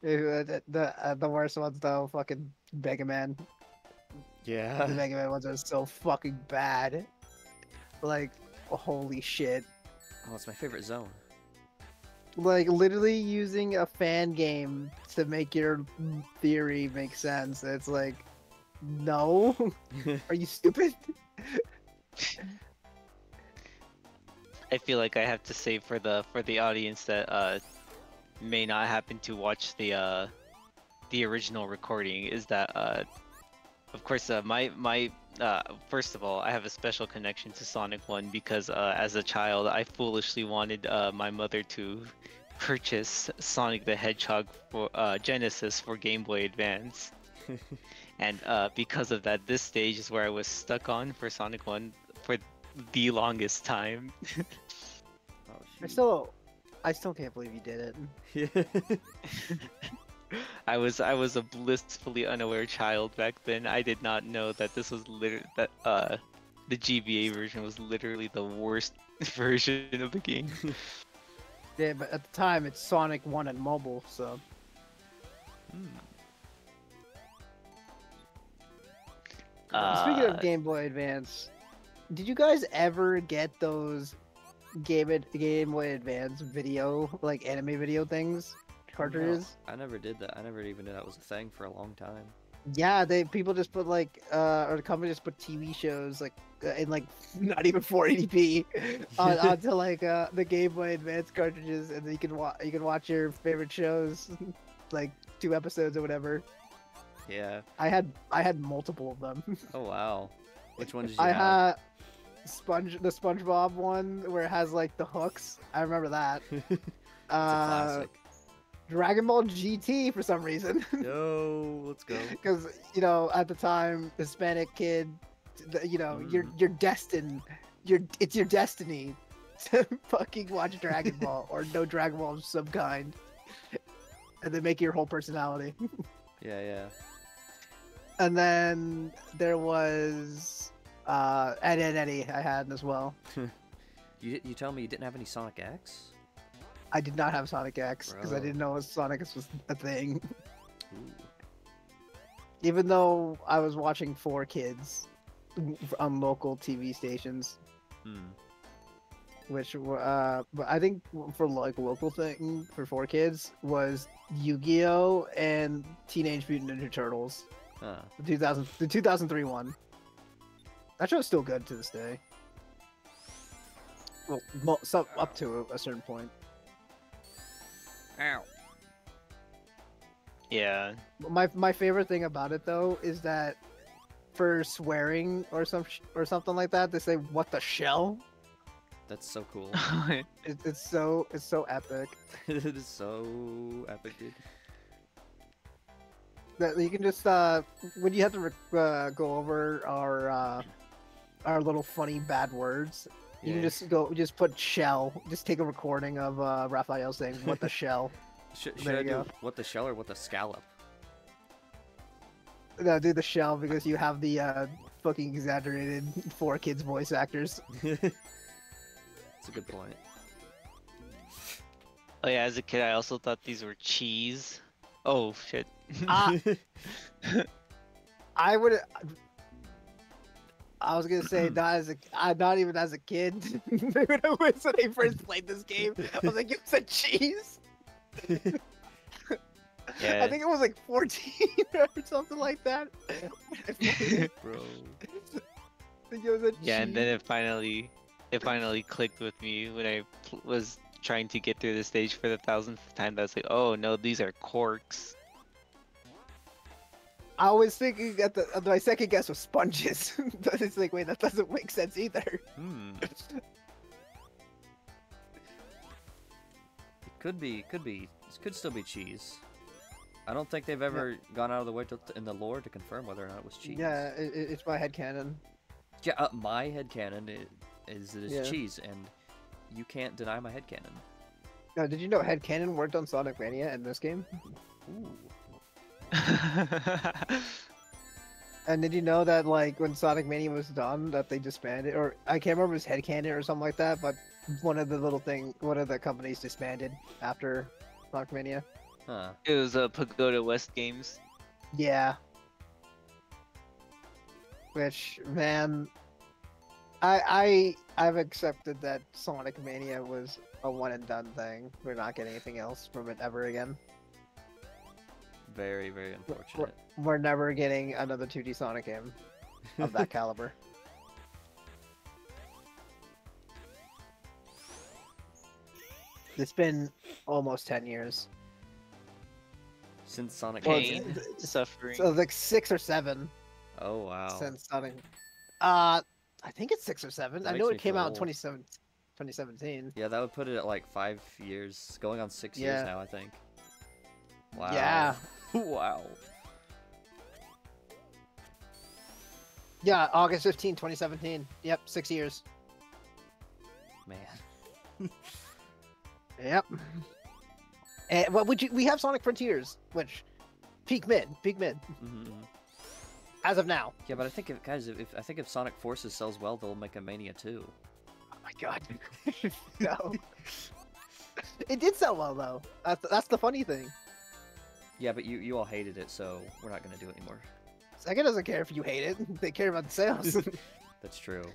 The worst ones though, fucking Mega Man. The Yeah. Mega Man ones are so fucking bad. Like, holy shit. Oh, it's my favorite zone. Like, literally using a fan game to make your theory make sense. It's like, no? Are you stupid? I feel like I have to say for the audience that may not happen to watch the original recording is that of course my first of all, I have a special connection to Sonic 1 because as a child I foolishly wanted my mother to purchase Sonic the Hedgehog for Genesis for Game Boy Advance. And because of that, this stage is where I was stuck on for Sonic 1 for the longest time. Oh I shoot. still, I still can't believe you did it. I was a blissfully unaware child back then. I did not know that this was literally that the GBA version was literally the worst version of the game. Yeah, but at the time it's Sonic 1 and mobile, so Hmm. speaking of Uh, Game Boy Advance, did you guys ever get those Game Boy Advance video, like anime video things, No, cartridges? I never did that. I never even knew that was a thing for a long time. Yeah, people just put like or the company just put TV shows like in like not even 480p onto like the Game Boy Advance cartridges, and then you can watch your favorite shows, like 2 episodes or whatever. Yeah. I had multiple of them. Oh wow. Which one did you I have? had the SpongeBob one where it has like the hooks. I remember that. It's a Uh, classic. Dragon Ball GT for some reason, Yo, let's go. because at the time Hispanic kid, you're destined. It's your destiny to fucking watch Dragon Ball or no Dragon Ball of some kind, and then make your whole personality. Yeah, yeah. And then there was Ed, Ed, Eddie I had as well. You tell me you didn't have any Sonic X? I did not have Sonic X because I Bro. didn't know Sonic X was a thing. Ooh. Even though I was watching 4Kids on local TV stations, Hmm. which but I think for like local thing for 4Kids was Yu-Gi-Oh and Teenage Mutant Ninja Turtles, Huh. the 2003 one. That show's still good to this day. Well, up to a certain point. Ow. yeah. My favorite thing about it though is that for swearing or something like that, they say "what the shell." That's so cool. It's so epic It is so epic, dude. that you can just when you have to go over our little funny bad words, you can Yeah. just put shell. Just take a recording of Raphael saying "what the shell." Should There I you do go. what the shell or what the scallop? No, do the shell because you have the fucking exaggerated 4Kids voice actors. That's a good point. Oh yeah, as a kid I also thought these were cheese. Oh shit. Uh, I would. I was gonna say not even as a kid. When I first played this game, I was like, "You said cheese." Yeah. I think it was like 14 or something like that. I Bro. think it was a Yeah, and then cheese. it finally clicked with me when I was trying to get through the stage for the thousandth time. That's like, oh no, these are corks. I was thinking that my second guess was sponges. It's like, wait, that doesn't make sense either. Hmm. It could be. It could still be cheese. I don't think they've ever gone out of the way in the lore to confirm whether or not it was cheese. Yeah, it's my headcanon. Yeah, my headcanon is that it's Yeah. cheese, and you can't deny my headcanon. Did you know headcanon worked on Sonic Mania in this game? Ooh. And did you know that like when Sonic Mania was done, that they disbanded, or I can't remember if it was headcanon or something like that, but one of the companies disbanded after Sonic Mania. Huh. It was Pagoda West Games. Yeah. Which, man, I've accepted that Sonic Mania was a one and done thing. We're not getting anything else from it ever again. Very, very unfortunate. We're never getting another 2D Sonic game of that caliber. It's been almost 10 years. Since Sonic Pain, came. suffering. So like 6 or 7 Oh wow. since Sonic. I think it's 6 or 7. That I makes know me it came feel out in old. 2017. Yeah, that would put it at like 5 years, going on 6 years Yeah. now, I think. Wow. Yeah. Wow. Yeah, August 15, 2017. Yep, 6 years. Man. Yep. And what would you? We have Sonic Frontiers, which peak mid. Mhm. As of now. Yeah, but I think if Sonic Forces sells well, they'll make a Mania too. Oh my god. No. It did sell well though. That's the funny thing. Yeah, but you all hated it, so we're not gonna do it anymore. Sega doesn't care if you hate it. They care about the sales. That's true.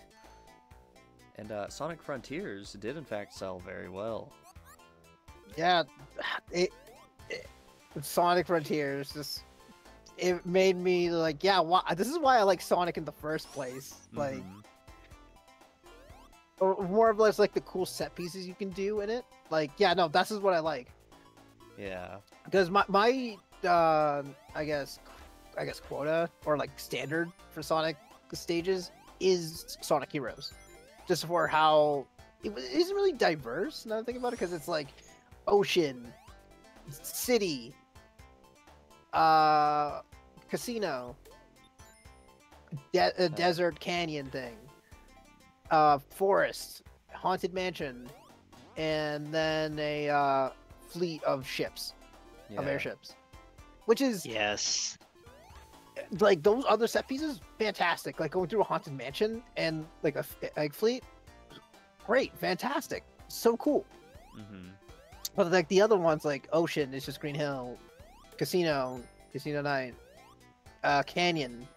And Sonic Frontiers did in fact sell very well. Yeah, Sonic Frontiers just it made me like, yeah, this is why I like Sonic in the first place. Like, Mhm. or more or less like the cool set pieces you can do in it. Like, yeah, no, this is what I like. Yeah. Because my I guess quota or like standard for Sonic stages is Sonic Heroes, just for how it isn't really diverse. Now that I think about it, because it's like ocean, city, casino, a desert canyon thing, forest, haunted mansion, and then a fleet of ships, of Yeah. airships, which is Yes. like those other set pieces, fantastic. Like going through a haunted mansion and like a egg fleet, great, fantastic, so cool. Mhm. But like the other ones, like Ocean, it's just Green Hill, Casino Night, Canyon.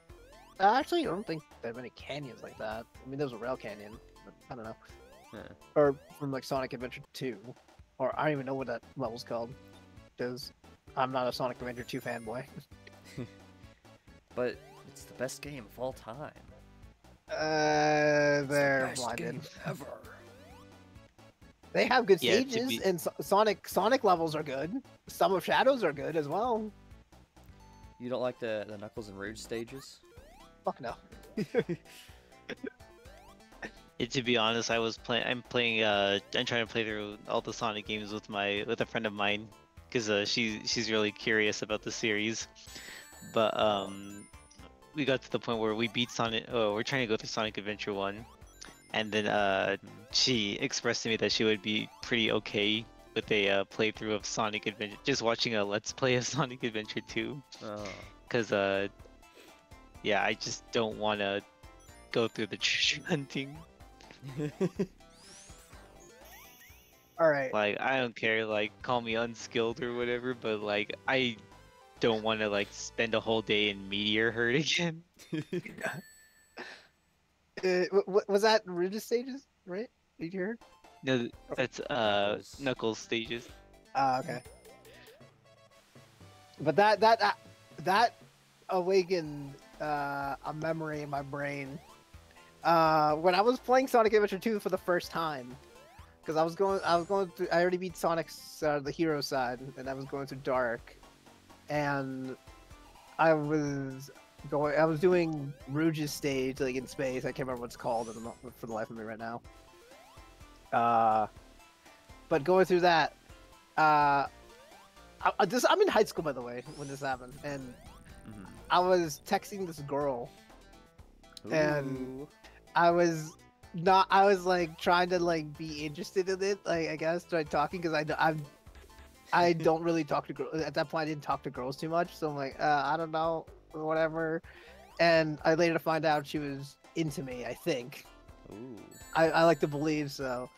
Actually, I don't think there are many canyons like that. I mean, there's a rail canyon, but I don't know. Yeah. Or from like Sonic Adventure 2, or I don't even know what that level's called, because I'm not a Sonic Adventure 2 fanboy. But it's the best game of all time. They're Best blinded. game ever. They have good Yeah, to stages, be- and Sonic levels are good. Some of Shadows are good as well. You don't like the Knuckles and Rouge stages? Fuck no. To be honest, I'm trying to play through all the Sonic games with a friend of mine, because she's really curious about the series. But we got to the point where we beat Sonic. Oh, we're trying to go through Sonic Adventure 1, and then she expressed to me that she would be pretty okay with a playthrough of Sonic Adventure, just watching a Let's Play of Sonic Adventure 2. Oh. Because yeah, I just don't want to go through the treasure hunting. All right. Like, I don't care, like, call me unskilled or whatever, but like, I don't want to like spend a whole day in Meteor Herd again. Was that Rouge's stages, right? Did you hear? No, that's Knuckles. Knuckles stages. Okay. But that awakened a memory in my brain. When I was playing Sonic Adventure 2 for the first time, because I was going through. I already beat Sonic's the hero side, and I was going through Dark, and I was doing Rouge's stage like in space. I can't remember what it's called for the life of me right now. But going through that, I'm in high school, by the way, when this happened, and Mhm. I was texting this girl, and Ooh. I was like trying to like be interested in it, like I guess try talking, because I don't really talk to girls at that point. I didn't talk to girls too much, so I'm like, I don't know, or whatever. And I later find out she was into me. I think Ooh. I like to believe so,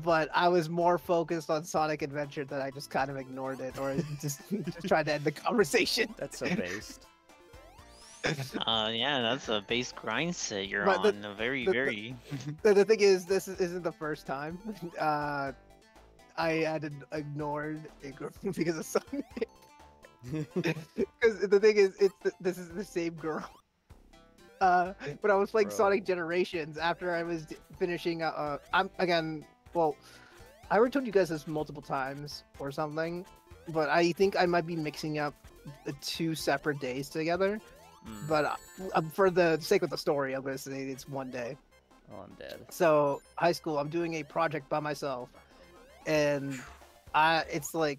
but I was more focused on Sonic Adventure that I just kind of ignored it or just tried to end the conversation. That's so based. Yeah, that's a base grind set you're But on. A very, very. the thing is, isn't the first time. I had ignored a girl because of Sonic. Because the thing is, this is the same girl. But I was playing Bro. Sonic Generations after I was finishing. I'm again. Well, I already told you guys this multiple times or something, but I think I might be mixing up the 2 separate days together. But for the sake of the story, I'm gonna say it's one day. Oh, I'm dead. So high school, I'm doing a project by myself, and it's like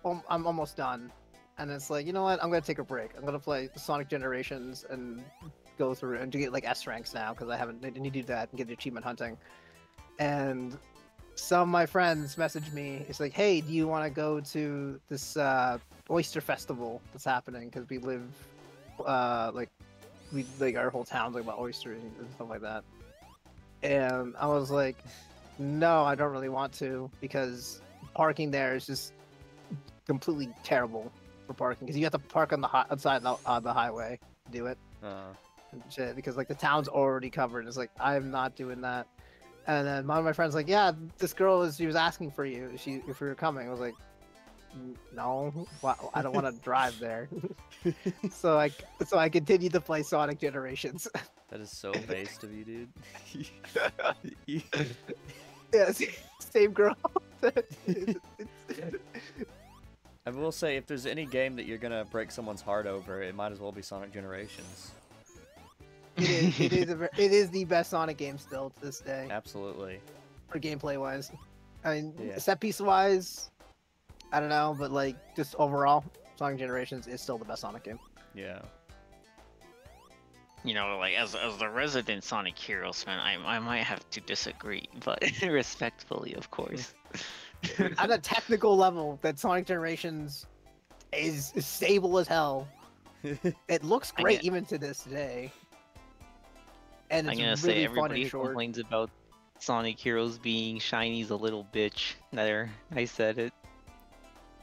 I'm almost done, and it's like, you know what? I'm gonna take a break. I'm gonna play Sonic Generations and go through and to get like S ranks now because I need to do that and get the achievement hunting. And some of my friends messaged me. It's like, hey, do you want to go to this oyster festival that's happening? Because we live like our whole town's like about oysters and stuff like that. And I was like, no, I don't really want to because parking there is just completely terrible for parking because you have to park on the outside on the highway to do it. And shit, because like the town's already covered. It's like I'm not doing that. And then one of my friends like, yeah, this girl she was asking for you. If you were coming. I was like, no, I don't want to drive there. so I continued to play Sonic Generations. That is so based of you, dude. Yeah, same girl. I will say, if there's any game that you're gonna break someone's heart over, it might as well be Sonic Generations. It is the best Sonic game still to this day. Absolutely. For gameplay wise, I mean, Yeah. set piece wise, I don't know, but like just overall, Sonic Generations is still the best Sonic game. Yeah. You know, like as the resident Sonic Heroes fan, I might have to disagree, but respectfully, of course. At a technical level, that Sonic Generations is stable as hell. It looks great even to this day. And it's I'm gonna really say fun everybody and who short. complains about Sonic Heroes being shiny's a little bitch. There, I said it.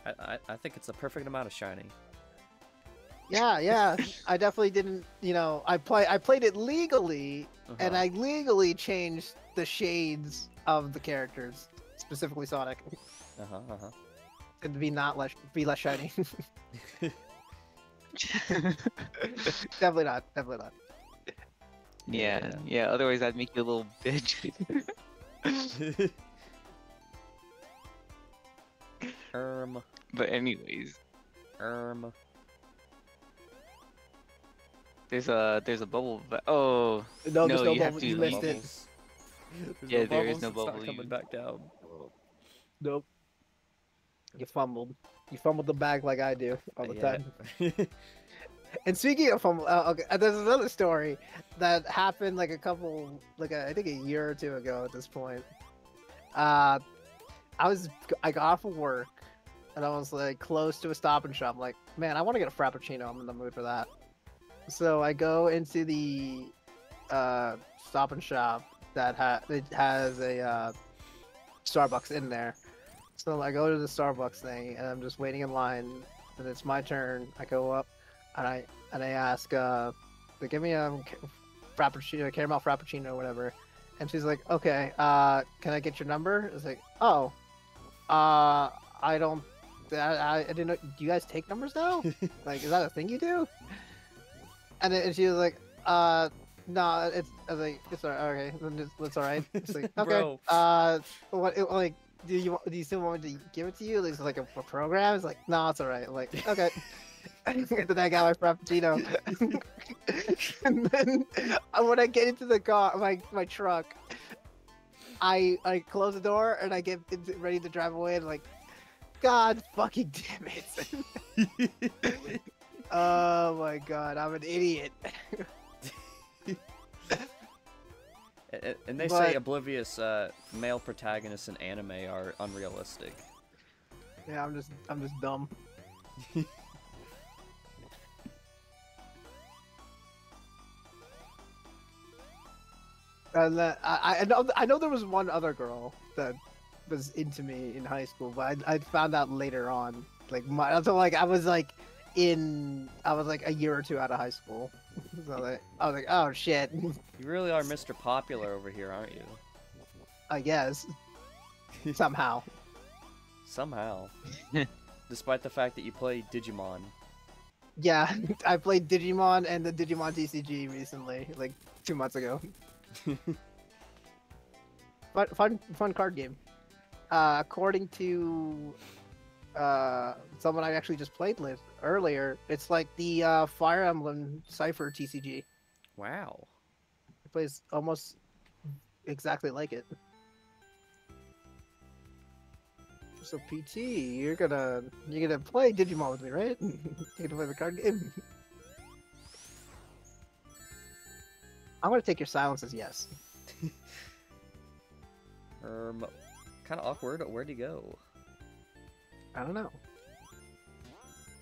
I think it's the perfect amount of shiny. Yeah. I definitely didn't. You know, I played it legally, and I legally changed the shades of the characters, specifically Sonic, and to be less shiny. Definitely not. Yeah. Otherwise, that'd make you a little bitch. But anyways, there's a bubble. Oh No, no, there's no you have bubble. to You leave. missed it. Yeah, there is no It's not bubble. coming back down. Nope. You fumbled. You fumbled the bag like I do all the time. And speaking of fumble, okay, there's another story that happened like I think a year or two ago at this point. I got off of work and I was like close to a Stop and Shop. I'm like, man, I want to get a Frappuccino. I'm in the mood for that. So I go into the Stop and Shop that it has a Starbucks in there. So I go to the Starbucks thing and I'm just waiting in line and it's my turn. I go up and I ask, they give me a Frappuccino, caramel Frappuccino or whatever. And she's like, okay, can I get your number? It's like, oh, I didn't know. Do you guys take numbers now? Like, is that a thing you do? And she was like, no, I was like, it's alright. Okay, it's alright. It's like, okay. What? Do you still want me to give it to you? It's like a program. It's like, no, it's alright. I'm like, okay. And then I got my Frappuccino. And then when I get into the car, my truck, I close the door and I get ready to drive away and like, God fucking damn it. Oh my god, I'm an idiot. And they say oblivious male protagonists in anime are unrealistic. Yeah, I'm just dumb. And I know there was one other girl that was into me in high school, but I found out later on. Like so like I was like a year or two out of high school. So like, I was like, oh shit. You really are Mr. Popular over here, aren't you? I guess. Somehow. Somehow. Despite the fact that you play Digimon. Yeah, I played Digimon and the Digimon TCG recently, like 2 months ago. But fun card game. According to someone I actually just played with earlier, it's like the Fire Emblem Cypher TCG. Wow. It plays almost exactly like it. So PT, you're gonna play Digimon with me, right? You're gonna play the card game. I'm gonna take your silence as yes. Kind of awkward. Where'd he go? I don't know.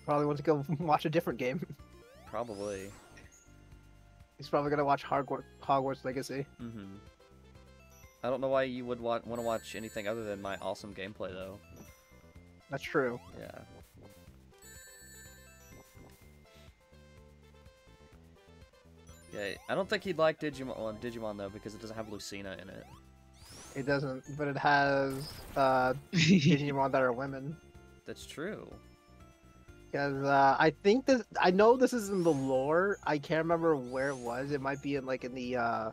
Probably wants to go watch a different game. Probably. He's probably gonna watch Hogwarts Legacy. Mm-hmm. I don't know why you would want to watch anything other than my awesome gameplay, though. That's true. Yeah. Yeah, I don't think he'd like Digimon though, because it doesn't have Lucina in it. It doesn't, but it has Digimon that are women. That's true. Because I know this is in the lore. I can't remember where it was. It might be in like in the I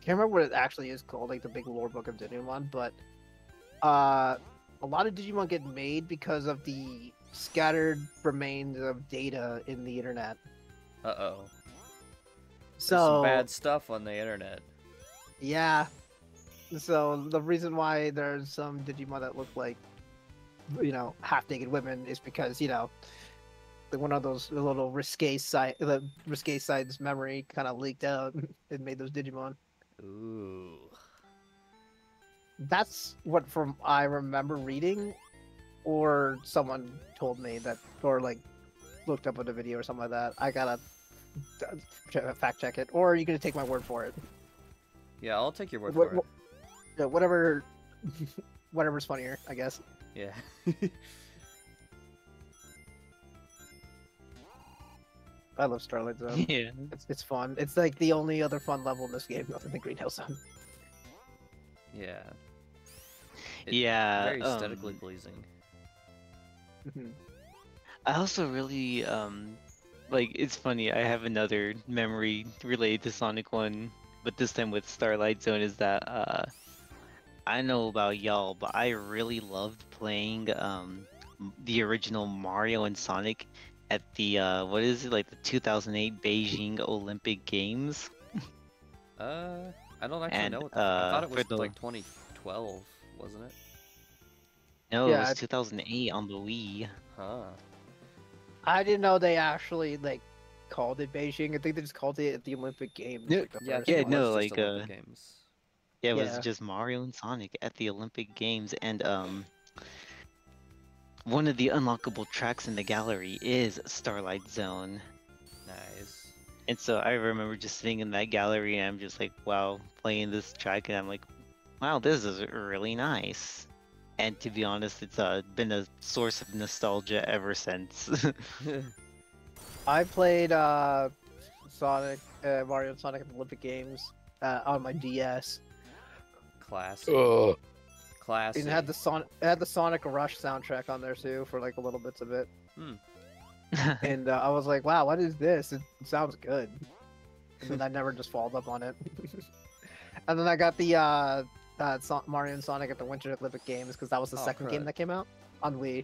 can't remember what it actually is called, like the big lore book of Digimon. But a lot of Digimon get made because of the scattered remains of data in the internet. Uh-oh. So There's some bad stuff on the internet. Yeah. So the reason why there's some Digimon that look like, you know, half-naked women is because, you know, one of those little risque sites memory kind of leaked out and made those Digimon. Ooh. That's what from I remember reading, or someone told me that, or like looked up on a video or something like that. I gotta fact check it, or you can take my word for it. Yeah, I'll take your word for it. Yeah, whatever's funnier, I guess. Yeah. I love Starlight Zone. Yeah. It's fun. It's like the only other fun level in this game, other than Green Hill Zone. Yeah. Yeah. Very aesthetically pleasing. I also really like, it's funny. I have another memory related to Sonic 1, but this time with Starlight Zone, is that I don't know about y'all, but I really loved playing the original Mario and Sonic at the what is it, like the 2008 Beijing Olympic Games? I don't actually And know what I thought it was for the... like 2012, wasn't it? No, Yeah, it was 2008 on the Wii. Huh. I didn't know they actually like called it Beijing. I think they just called it the Olympic Games. Yeah, like, the Yeah, I first think Yeah, it one. no, was just like Olympic Games. yeah, it was Yeah. just Mario and Sonic at the Olympic Games, and one of the unlockable tracks in the gallery is Starlight Zone. Nice. And so I remember just sitting in that gallery, and I'm just like, wow, playing this track, and I'm like, wow, this is really nice. And to be honest, it's been a source of nostalgia ever since. I played Sonic, Mario and Sonic at the Olympic Games on my DS. Classic. Classic. And it had the Sonic Rush soundtrack on there too for like a little bits of it. And I was like, wow, what is this? It sounds good. And then I never just followed up on it. And then I got the Mario and Sonic at the Winter Olympic Games because that was the second game that came out on Wii.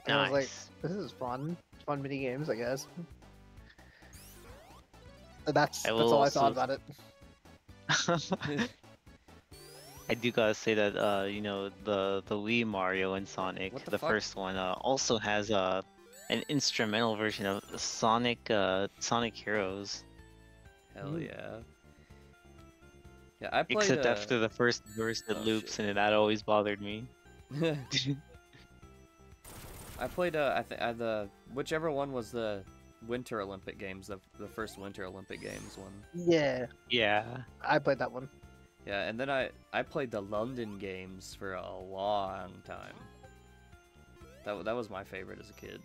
And I was like, this is fun. Fun mini games, I guess. That's all I thought about it. I do gotta say that you know, the Wii Mario and Sonic, What the the fuck? first one, also has an instrumental version of Sonic Heroes. Hell yeah. Yeah, I played. Except after the first verse, it loops, shit. and that always bothered me. I played whichever one was the Winter Olympic Games, the first Winter Olympic Games one. Yeah, Yeah. I played that one. Yeah, and then I played the London games for a long time. That was my favorite as a kid.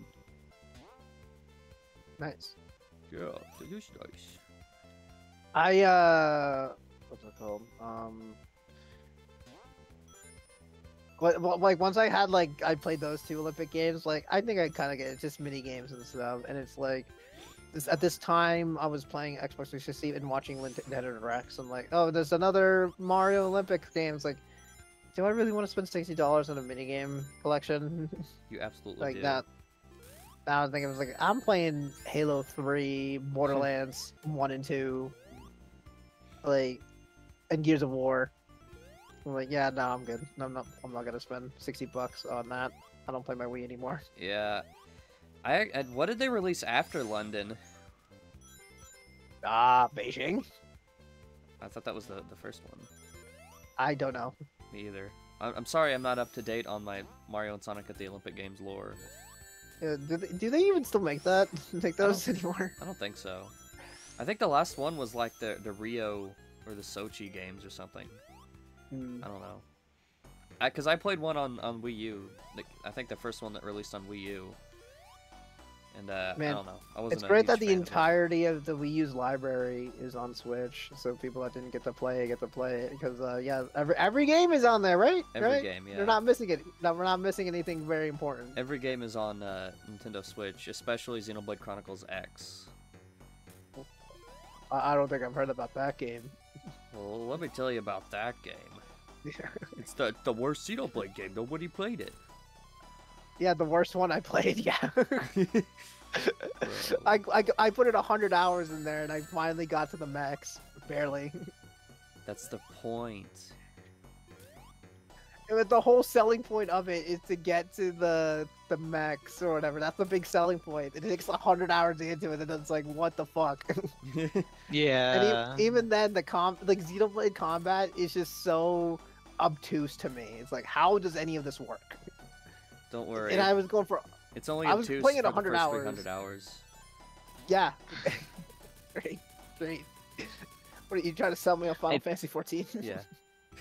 Nice. Yeah, that is nice. What's it called? Like once I had I played those 2 Olympic games, like I think I kind of get it, just mini games and stuff, and it's like at this time I was playing Xbox 360 and watching Nintendo Directs. I'm like, oh, there's another Mario Olympics game. It's like, do I really want to spend $60 on a mini game collection? You absolutely like do. that. I was thinking, I was like, I'm playing Halo 3, Borderlands 1 and 2, like, and Gears of War. I'm like, yeah, no, I'm good. No, I'm not gonna spend $60 on that. I don't play my Wii anymore. Yeah. What did they release after London? Beijing? I thought that was the first one. I don't know. Me either. I'm sorry I'm not up to date on my Mario and Sonic at the Olympic Games lore. Do they even still make that? Make those anymore? I don't think so. I think the last one was like the Rio or the Sochi games or something. I don't know. Because I played one on Wii U. I think the first one that released on Wii U. And Man, I don't know. I wasn't. It's great that the entirety of the Wii U's library is on Switch, so people that didn't get to play it because yeah, every game is on there, right? Every game, yeah. They're not missing it. No, we're not missing anything very important. Every game is on Nintendo Switch, especially Xenoblade Chronicles X. I don't think I've heard about that game. Well, let me tell you about that game. It's the worst Xenoblade game. Nobody played it. Yeah, the worst one I played. Yeah. I put in 100 hours in there, and I finally got to the max. Barely. That's the point. And the whole selling point of it is to get to the max or whatever. That's the big selling point. It takes 100 hours to get to it, and it's like, what the fuck? Yeah. And even then, the Xenoblade combat is just so obtuse to me. It's like, how does any of this work? Don't worry. And I was going for. It's only I was obtuse playing it for 100 the first hours. 300 hours. Yeah. Great. What are you trying to sell me on Final Fantasy 14? Yeah.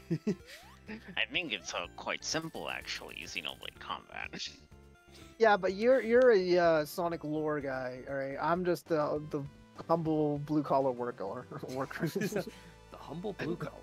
I think it's quite simple, actually, Xenoblade combat. Yeah, but you're a Sonic lore guy, all right? I'm just the humble blue collar worker. The humble blue collar.